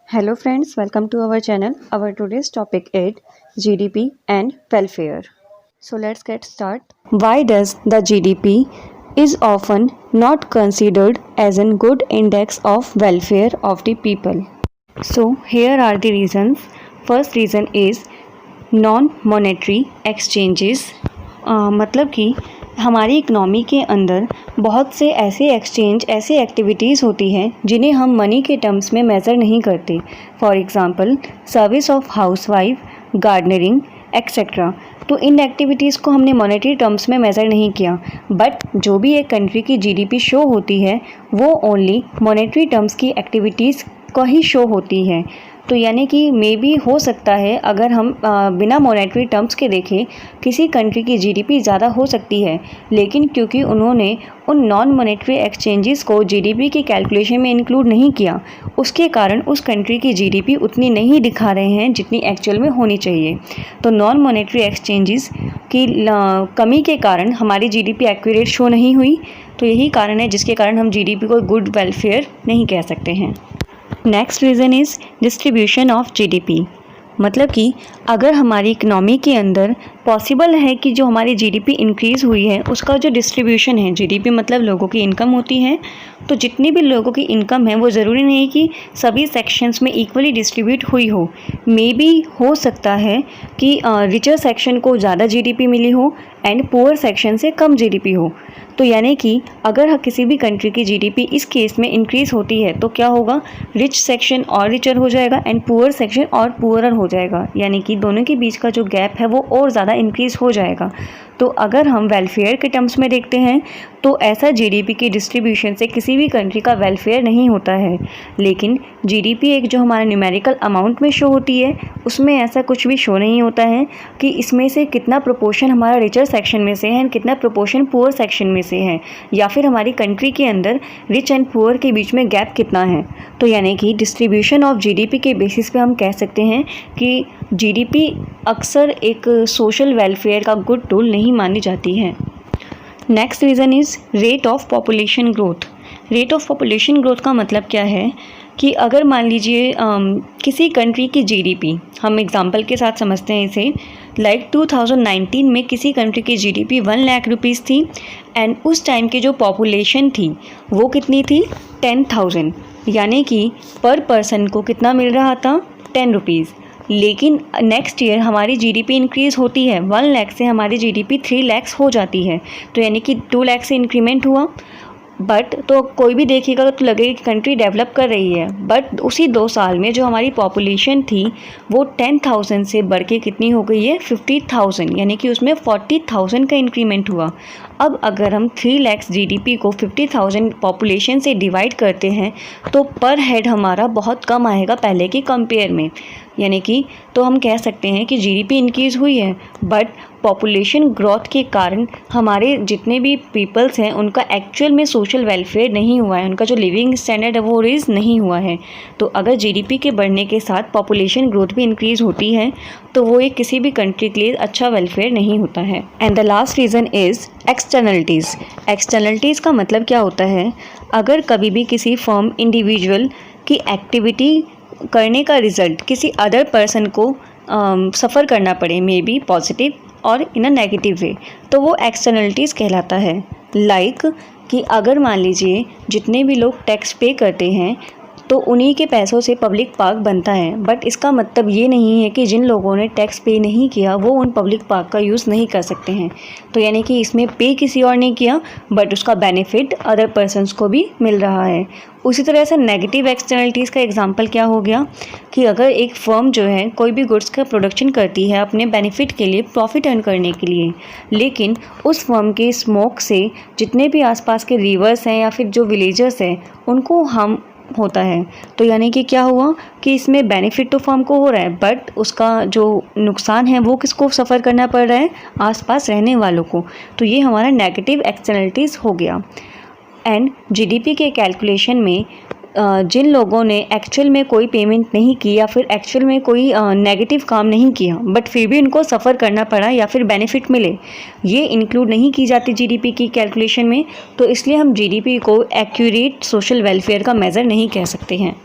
Hello friends, welcome to our channel. Our today's topic is GDP and welfare. So let's get started. Why does the GDP is often not considered as a good index of welfare of the people? So here are the reasons. First reason is non-monetary exchanges. मतलब कि हमारी economy के अंदर बहुत से ऐसे activities होती हैं जिन्हें हम मनी के टर्म्स में मेज़र नहीं करते. For example service of housewife, gardening etcetera. तो इन एक्टिविटीज़ को हमने मॉनेटरी टर्म्स में मेज़र नहीं किया, बट जो भी एक कंट्री की जीडीपी शो होती है वो ओनली मॉनेटरी टर्म्स की एक्टिविटीज़ का ही शो होती है. तो यानी कि मे बी हो सकता है अगर हम बिना मॉनेटरी टर्म्स के देखें किसी कंट्री की जीडीपी ज़्यादा हो सकती है, लेकिन क्योंकि उन्होंने उन नॉन मॉनेटरी एक्सचेंजेस को जीडीपी की कैलकुलेशन में इंक्लूड नहीं किया, उसके कारण उस कंट्री की जीडीपी उतनी नहीं दिखा रहे हैं जितनी एक्चुअल में होनी चाहिए. तो नॉन मॉनेटरी एक्सचेंजेस की कमी के कारण हमारी जीडीपी एक्यूरेट शो नहीं हुई. तो यही कारण है जिसके कारण हम जीडीपी को गुड वेलफेयर नहीं कह सकते हैं. Next reason is distribution of GDP. मतलब कि अगर हमारी इकनॉमी के अंदर पॉसिबल है कि जो हमारी जीडीपी इंक्रीज़ हुई है उसका जो डिस्ट्रीब्यूशन है, जीडीपी मतलब लोगों की इनकम होती है, तो जितनी भी लोगों की इनकम है वो ज़रूरी नहीं है कि सभी सेक्शंस में इक्वली डिस्ट्रीब्यूट हुई हो. मे बी हो सकता है कि रिचर सेक्शन को ज़्यादा जीडीपी मिली हो एंड पुअर सेक्शन से कम जीडीपी हो. तो यानी कि अगर किसी भी कंट्री की जीडीपी इस केस में इंक्रीज़ होती है तो क्या होगा, रिच सेक्शन और रिचर हो जाएगा एंड पुअर सेक्शन और पुअरर हो जाएगा. यानी कि दोनों के बीच का जो गैप है वो और ज़्यादा इंक्रीज़ हो जाएगा. तो अगर हम वेलफेयर के टर्म्स में देखते हैं तो ऐसा जीडीपी की डिस्ट्रीब्यूशन से किसी भी कंट्री का वेलफेयर नहीं होता है. लेकिन जीडीपी एक जो हमारा न्यूमेरिकल अमाउंट में शो होती है उसमें ऐसा कुछ भी शो नहीं होता है कि इसमें से कितना प्रोपोर्शन हमारा रिचर सेक्शन में से है एंड कितना प्रोपोर्शन पुअर सेक्शन में से है, या फिर हमारी कंट्री के अंदर रिच एंड पुअर के बीच में गैप कितना है. तो यानी कि डिस्ट्रीब्यूशन ऑफ जीडीपी के बेसिस पे हम कह सकते हैं कि जीडीपी अक्सर एक सोशल वेलफेयर का गुड टूल नहीं मानी जाती है. Next reason is rate of population growth. Rate of population growth का मतलब क्या है कि अगर मान लीजिए किसी कंट्री की जीडीपी, हम एग्जांपल के साथ समझते हैं इसे, लाइक 2019 में किसी कंट्री की जीडीपी 1 लाख रुपीज़ थी एंड उस टाइम की जो पॉपुलेशन थी वो कितनी थी, 10,000. यानी कि पर पर्सन को कितना मिल रहा था, 10 रुपीज़. लेकिन नेक्स्ट ईयर हमारी जीडीपी इंक्रीज़ होती है, 1 लाख से हमारी जीडीपी 3 लाख हो जाती है. तो यानी कि 2 लाख से इंक्रीमेंट हुआ. बट तो कोई भी देखेगा तो लगेगा कि कंट्री डेवलप कर रही है, बट उसी 2 साल में जो हमारी पॉपुलेशन थी वो 10,000 से बढ़ के कितनी हो गई है, 50,000. यानी कि उसमें 40,000 का इंक्रीमेंट हुआ. अब अगर हम 3 लाख जीडीपी को 50,000 पॉपुलेशन से डिवाइड करते हैं तो पर हेड हमारा बहुत कम आएगा पहले की कंपेयर में. यानी कि तो हम कह सकते हैं कि जीडीपी इंक्रीज़ हुई है बट पॉपुलेशन ग्रोथ के कारण हमारे जितने भी पीपल्स हैं उनका एक्चुअल में सोशल वेलफेयर नहीं हुआ है, उनका जो लिविंग स्टैंडर्ड है वो रेज नहीं हुआ है. तो अगर जीडीपी के बढ़ने के साथ पॉपुलेशन ग्रोथ भी इंक्रीज़ होती है तो वो एक किसी भी कंट्री के लिए अच्छा वेलफेयर नहीं होता है. And the last reason is externalities. Externalities का मतलब क्या होता है, अगर कभी भी किसी फर्म इंडिविजुअल की एक्टिविटी करने का रिज़ल्ट किसी अदर पर्सन को सफ़र करना पड़े, मे बी पॉजिटिव और इन अ नेगेटिव वे, तो वो एक्सटर्नलिटीज़ कहलाता है. लाइक कि अगर मान लीजिए जितने भी लोग टैक्स पे करते हैं तो उन्हीं के पैसों से पब्लिक पार्क बनता है, बट इसका मतलब ये नहीं है कि जिन लोगों ने टैक्स पे नहीं किया वो उन पब्लिक पार्क का यूज़ नहीं कर सकते हैं. तो यानी कि इसमें पे किसी और ने किया बट उसका बेनिफिट अदर पर्सनस को भी मिल रहा है. उसी तरह से नेगेटिव एक्सटर्नलिटीज़ का एग्जांपल क्या हो गया कि अगर एक फर्म जो है कोई भी गुड्स का प्रोडक्शन करती है अपने बेनिफिट के लिए, प्रॉफिट अर्न करने के लिए, लेकिन उस फर्म के स्मोक से जितने भी आसपास के रिवर्स हैं या फिर जो विलेजर्स हैं उनको हार्म होता है. तो यानी कि क्या हुआ कि इसमें बेनिफिट तो फर्म को हो रहा है बट उसका जो नुकसान है वो किसको सफ़र करना पड़ रहा है, आसपास रहने वालों को. तो ये हमारा नेगेटिव एक्सटर्नलिटीज़ हो गया. एंड जीडीपी के कैलकुलेशन में जिन लोगों ने एक्चुअल में कोई पेमेंट नहीं की या फिर एक्चुअल में कोई नेगेटिव काम नहीं किया बट फिर भी उनको सफ़र करना पड़ा या फिर बेनिफिट मिले, ये इंक्लूड नहीं की जाती जीडीपी की कैलकुलेशन में. तो इसलिए हम जीडीपी को एक्यूरेट सोशल वेलफेयर का मेज़र नहीं कह सकते हैं.